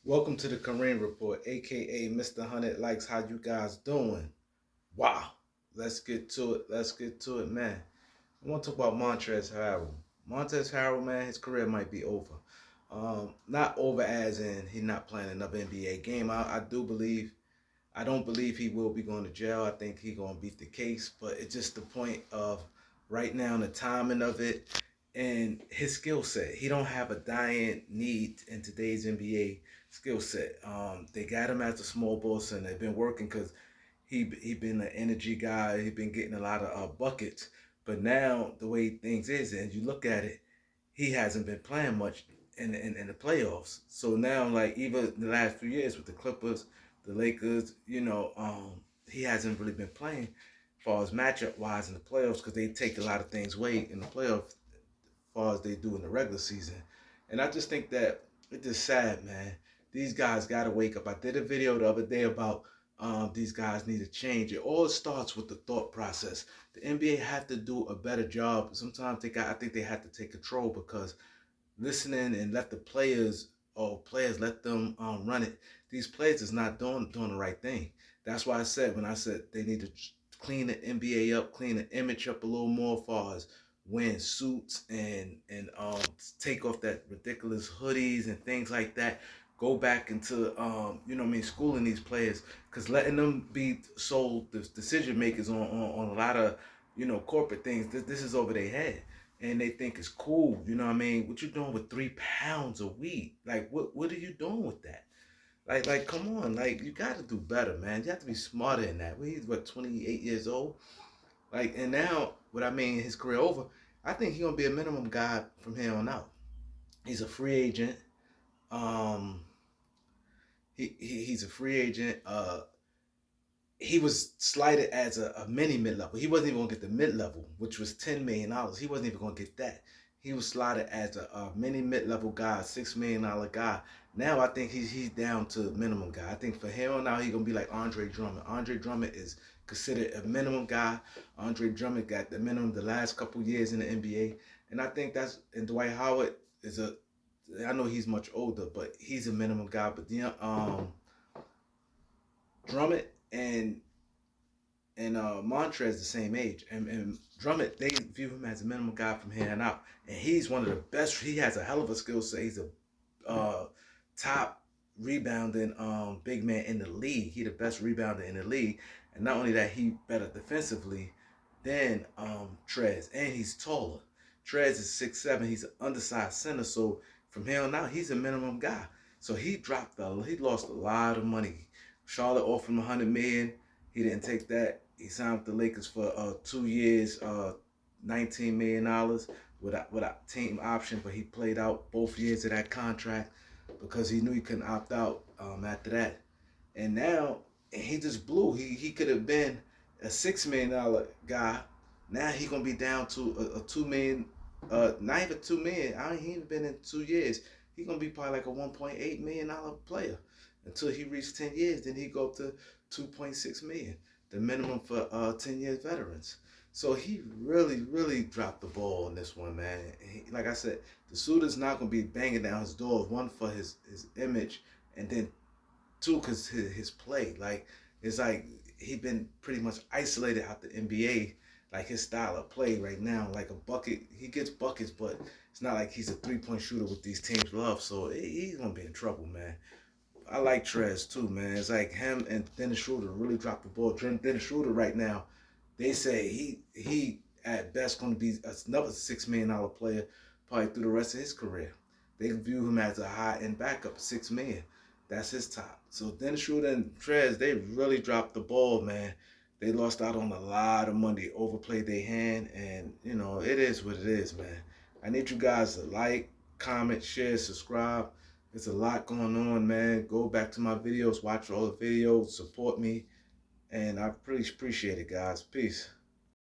Welcome to the Kareem Report, aka Mr. 100 Likes. How you guys doing? Wow. Let's get to it. Let's get to it, man. I want to talk about Montrezl Harrell. Montrezl Harrell, man, his career might be over. Not over as in he not playing another NBA game. I don't believe he will be going to jail. I think he gonna beat the case, but it's just the point of right now the timing of it and his skill set. He don't have a dying need in today's NBA skill set. They got him as a small boss, and they've been working because he been an energy guy. He been getting a lot of buckets. But now the way things is, and you look at it, he hasn't been playing much in the playoffs. So now, like even the last few years with the Clippers, the Lakers, he hasn't really been playing as far as matchup wise in the playoffs because they take a lot of things away in the playoffs as far as they do in the regular season. And I just think that it's just sad, man. These guys got to wake up. I did a video the other day about these guys need to change. It all starts with the thought process. The NBA have to do a better job. Sometimes I think they have to take control because listening and let the players let them run it. These players is not doing the right thing. That's why I said when I said they need to clean the NBA up, clean the image up a little more, as far as wearing suits and take off that ridiculous hoodies and things like that. Go back into schooling these players because letting them be sole decision makers on a lot of corporate things. This is over their head and they think it's cool. You know what I mean? What you doing with 3 pounds of weed? Like, what are you doing with that? Like, come on, like you got to do better, man. You have to be smarter than that. Well, he's 28 years old, like, and now what I mean, his career over. I think he's gonna be a minimum guy from here on out. He's a free agent. Um, he's a free agent. He was slighted as a mini mid level. He wasn't even gonna get the mid level, which was $10 million. He wasn't even gonna get that. He was slotted as a mini mid level guy, $6 million guy. Now I think he's down to minimum guy. I think for him on now he's gonna be like Andre Drummond. Andre Drummond is considered a minimum guy. Andre Drummond got the minimum the last couple years in the NBA, and I think and Dwight Howard is a. I know he's much older, but he's a minimum guy. But Drummond and Montrez the same age, and Drummond they view him as a minimum guy from here on out, and he's one of the best. He has a hell of a skill set. He's a top rebounding big man in the league. He the best rebounder in the league, and not only that, he better defensively than Trez, and he's taller. Trez is 6'7". He's an undersized center, so from here on out, he's a minimum guy. So he lost a lot of money. Charlotte offered him 100 million. He didn't take that. He signed with the Lakers for 2 years, $19 million without team option, but he played out both years of that contract because he knew he couldn't opt out after that. And now he just blew. He could have been a $6 million guy. Now he gonna be down to a 2 million. Not even 2 million. He ain't been in 2 years. He gonna be probably like a $1.8 million player until he reached 10 years. Then he go up to 2.6 million, the minimum for 10 years veterans. So he really, really dropped the ball on this one, man. Like I said, the suitor's not gonna be banging down his door. One for his image, and then two because his play. Like it's like he been pretty much isolated out the NBA. Like his style of play right now, like a bucket, he gets buckets, but it's not like he's a 3-point shooter with these teams love. So he's gonna be in trouble, man. I like Trez too, man. It's like him and Dennis Schroeder really dropped the ball. Dennis Schroeder right now, they say he at best going to be another $6 million player probably through the rest of his career. They view him as a high end backup, 6 million. That's his top. So Dennis Schroeder and Trez, they really dropped the ball, man. They lost out on a lot of money, overplayed their hand, and it is what it is, man. I need you guys to like, comment, share, subscribe. There's a lot going on, man. Go back to my videos, watch all the videos, support me, and I pretty appreciate it, guys. Peace.